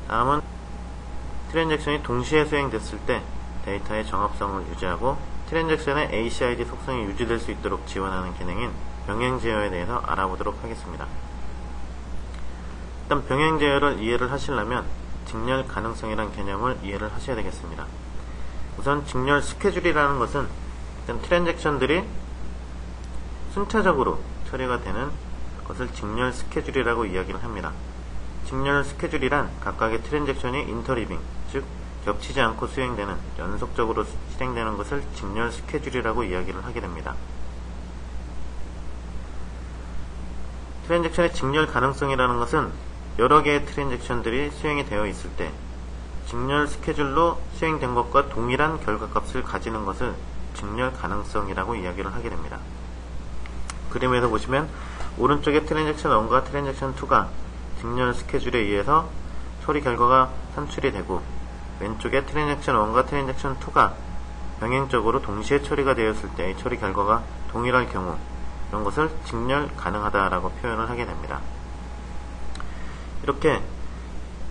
다음은 트랜잭션이 동시에 수행됐을 때 데이터의 정합성을 유지하고 트랜잭션의 ACID 속성이 유지될 수 있도록 지원하는 기능인 병행 제어에 대해서 알아보도록 하겠습니다. 일단 병행 제어를 이해를 하시려면 직렬 가능성이란 개념을 이해를 하셔야 되겠습니다. 우선 직렬 스케줄이라는 것은 일단 트랜잭션들이 순차적으로 처리가 되는 것을 직렬 스케줄이라고 이야기를 합니다. 직렬 스케줄이란 각각의 트랜잭션이 인터리빙, 즉 겹치지 않고 수행되는, 연속적으로 실행되는 것을 직렬 스케줄이라고 이야기를 하게 됩니다. 트랜잭션의 직렬 가능성이라는 것은 여러 개의 트랜잭션들이 수행이 되어 있을 때 직렬 스케줄로 수행된 것과 동일한 결과값을 가지는 것을 직렬 가능성이라고 이야기를 하게 됩니다. 그림에서 보시면 오른쪽에 트랜잭션 1과 트랜잭션 2가 직렬 스케줄에 의해서 처리 결과가 산출이 되고, 왼쪽에 트랜잭션 1과 트랜잭션 2가 병행적으로 동시에 처리가 되었을 때 처리 결과가 동일할 경우, 이런 것을 직렬 가능하다라고 표현을 하게 됩니다. 이렇게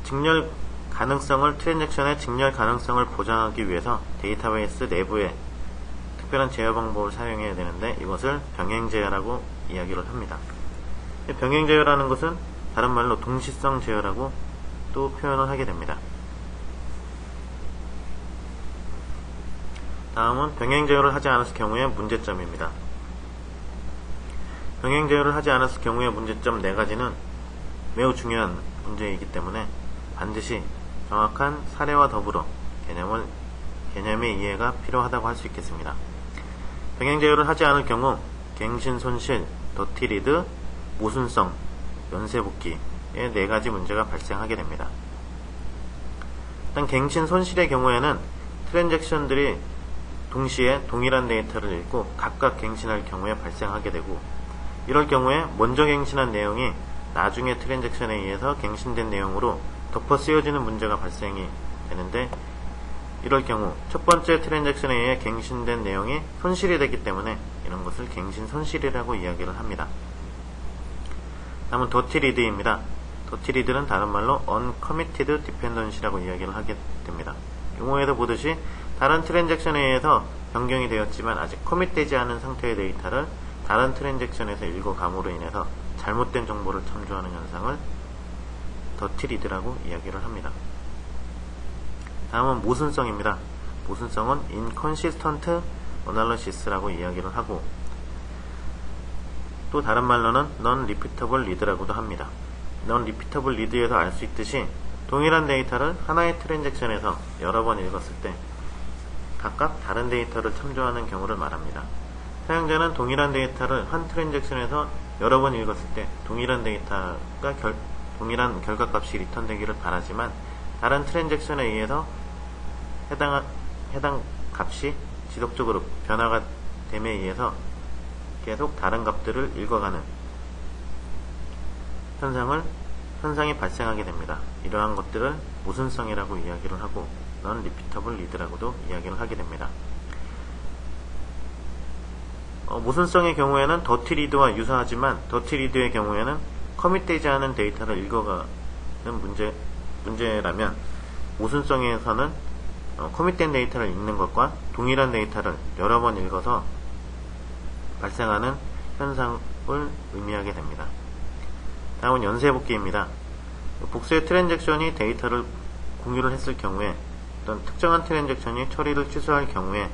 직렬 가능성을, 트랜잭션의 직렬 가능성을 보장하기 위해서 데이터베이스 내부에 특별한 제어 방법을 사용해야 되는데, 이것을 병행 제어라고 이야기를 합니다. 병행 제어라는 것은 다른 말로 동시성 제어라고 또 표현을 하게 됩니다. 다음은 병행 제어를 하지 않았을 경우의 문제점입니다. 병행 제어를 하지 않았을 경우의 문제점 4가지는 매우 중요한 문제이기 때문에 반드시 정확한 사례와 더불어 개념의 이해가 필요하다고 할 수 있겠습니다. 병행 제어를 하지 않을 경우 갱신 손실, 더티 리드, 모순성, 연쇄복귀의 4가지 문제가 발생하게 됩니다. 일단 갱신 손실의 경우에는 트랜잭션들이 동시에 동일한 데이터를 읽고 각각 갱신할 경우에 발생하게 되고, 이럴 경우에 먼저 갱신한 내용이 나중에 트랜잭션에 의해서 갱신된 내용으로 덮어 쓰여지는 문제가 발생이 되는데, 이럴 경우 첫 번째 트랜잭션에 의해 갱신된 내용이 손실이 되기 때문에 이런 것을 갱신 손실이라고 이야기를 합니다. 다음은 더티 리드입니다. 더티 리드는 다른 말로 uncommitted dependency라고 이야기를 하게 됩니다. 용어에도 보듯이 다른 트랜잭션에 의해서 변경이 되었지만 아직 커밋되지 않은 상태의 데이터를 다른 트랜잭션에서 읽어감으로 인해서 잘못된 정보를 탐조하는 현상을 더티 리드라고 이야기를 합니다. 다음은 모순성입니다. 모순성은 inconsistent analysis라고 이야기를 하고, 또 다른 말로는 non-repeatable read라고도 합니다. non-repeatable read에서 알 수 있듯이 동일한 데이터를 하나의 트랜잭션에서 여러 번 읽었을 때 각각 다른 데이터를 참조하는 경우를 말합니다. 사용자는 동일한 데이터를 한 트랜잭션에서 여러 번 읽었을 때 동일한 데이터가 동일한 결과값이 리턴되기를 바라지만, 다른 트랜잭션에 의해서 해당 값이 지속적으로 변화가 됨에 의해서 계속 다른 값들을 읽어가는 현상이 발생하게 됩니다. 이러한 것들을 모순성이라고 이야기를 하고 non-repeatable read라고도 이야기를 하게 됩니다. 모순성의 경우에는 더티 리드와 유사하지만, 더티 리드의 경우에는 커밋되지 않은 데이터를 읽어가는 문제라면, 모순성에서는 커밋된 데이터를 읽는 것과 동일한 데이터를 여러 번 읽어서 발생하는 현상을 의미하게 됩니다. 다음은 연쇄복귀입니다. 복수의 트랜잭션이 데이터를 공유를 했을 경우에, 어떤 특정한 트랜잭션이 처리를 취소할 경우에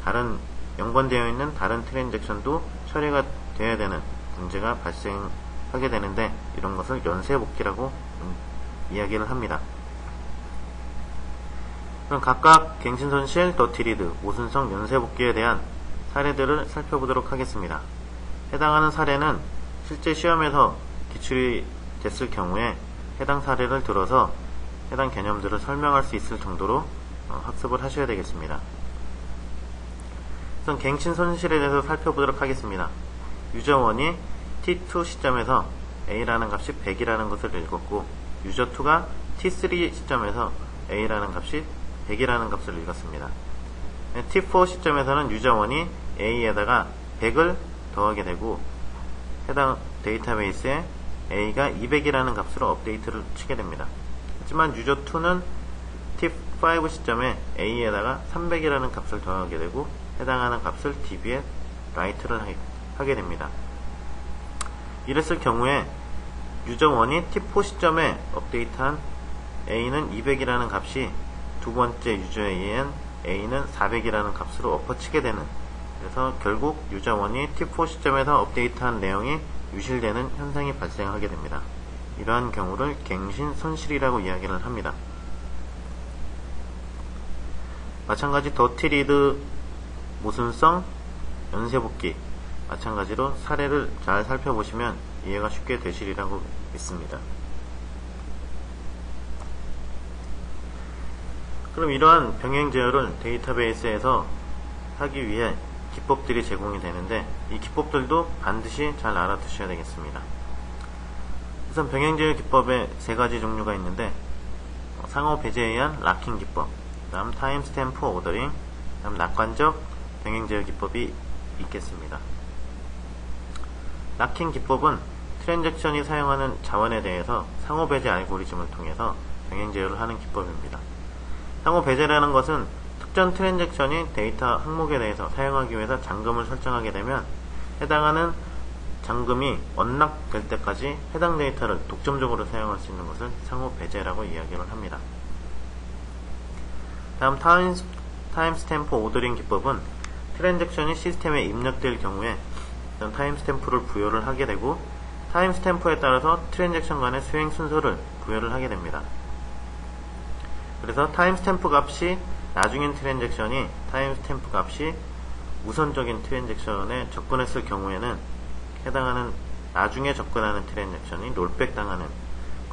다른 연관되어 있는 다른 트랜잭션도 처리가 되어야 되는 문제가 발생하게 되는데, 이런 것을 연쇄복귀라고 이야기를 합니다. 그럼 각각 갱신손실, 더티리드, 모순성, 연쇄복귀에 대한 사례들을 살펴보도록 하겠습니다. 해당하는 사례는 실제 시험에서 기출이 됐을 경우에 해당 사례를 들어서 해당 개념들을 설명할 수 있을 정도로 학습을 하셔야 되겠습니다. 우선 갱신 손실에 대해서 살펴보도록 하겠습니다. 유저1이 T2 시점에서 A라는 값이 100이라는 것을 읽었고, 유저2가 T3 시점에서 A라는 값이 100이라는 값을 읽었습니다. T4 시점에서는 유저1이 A에다가 100을 더하게 되고, 해당 데이터베이스에 A가 200이라는 값으로 업데이트를 치게 됩니다. 하지만 유저 2는 tip5 시점에 a에다가 300이라는 값을 더하게 되고 해당하는 값을 db에 write를 하게 됩니다. 이랬을 경우에 유저 1이 tip4 시점에 업데이트한 a는 200이라는 값이 두 번째 유저에 의한 a는 400이라는 값으로 엎어치게 되는, 그래서 결국 유저 1이 tip4 시점에서 업데이트한 내용이 유실되는 현상이 발생하게 됩니다. 이러한 경우를 갱신 손실이라고 이야기를 합니다. 마찬가지 더티리드 모순성 연쇄복귀, 마찬가지로 사례를 잘 살펴보시면 이해가 쉽게 되시리라고 믿습니다. 그럼 이러한 병행 제어를 데이터베이스에서 하기 위해 기법들이 제공이 되는데, 이 기법들도 반드시 잘 알아두셔야 되겠습니다. 우선 병행 제어 기법에 세 가지 종류가 있는데, 상호 배제에 의한 락킹 기법, 다음 타임 스탬프 오더링, 다음 낙관적 병행 제어 기법이 있겠습니다. 락킹 기법은 트랜잭션이 사용하는 자원에 대해서 상호 배제 알고리즘을 통해서 병행 제어를 하는 기법입니다. 상호 배제라는 것은 특정 트랜잭션이 데이터 항목에 대해서 사용하기 위해서 잠금을 설정하게 되면 해당하는 잠금이 언락될 때까지 해당 데이터를 독점적으로 사용할 수 있는 것을 상호 배제라고 이야기를 합니다. 다음 타임 스탬프 오더링 기법은 트랜잭션이 시스템에 입력될 경우에 타임 스탬프를 부여를 하게 되고, 타임 스탬프에 따라서 트랜잭션 간의 수행 순서를 부여를 하게 됩니다. 그래서 타임 스탬프 값이 나중인 트랜잭션이 타임 스탬프 값이 우선적인 트랜잭션에 접근했을 경우에는 해당하는 나중에 접근하는 트랜잭션이 롤백 당하는,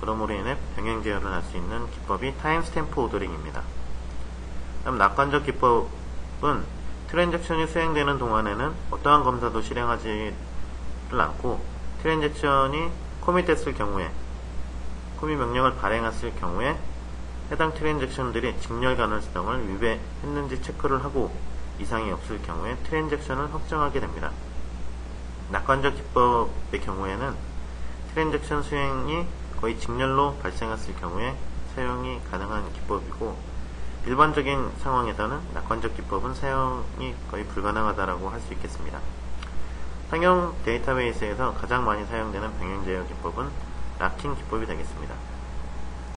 그러므로 인해 병행 제어를 할 수 있는 기법이 타임 스탬프 오더링입니다. 다음 낙관적 기법은 트랜잭션이 수행되는 동안에는 어떠한 검사도 실행하지를 않고, 트랜잭션이 코밋했을 경우에, 코밋 명령을 발행했을 경우에 해당 트랜잭션들이 직렬 가능성을 위배했는지 체크를 하고 이상이 없을 경우에 트랜잭션을 확정하게 됩니다. 낙관적 기법의 경우에는 트랜잭션 수행이 거의 직렬로 발생했을 경우에 사용이 가능한 기법이고, 일반적인 상황에서는 낙관적 기법은 사용이 거의 불가능하다고 할 수 있겠습니다. 상용 데이터베이스에서 가장 많이 사용되는 병행 제어 기법은 락킹 기법이 되겠습니다.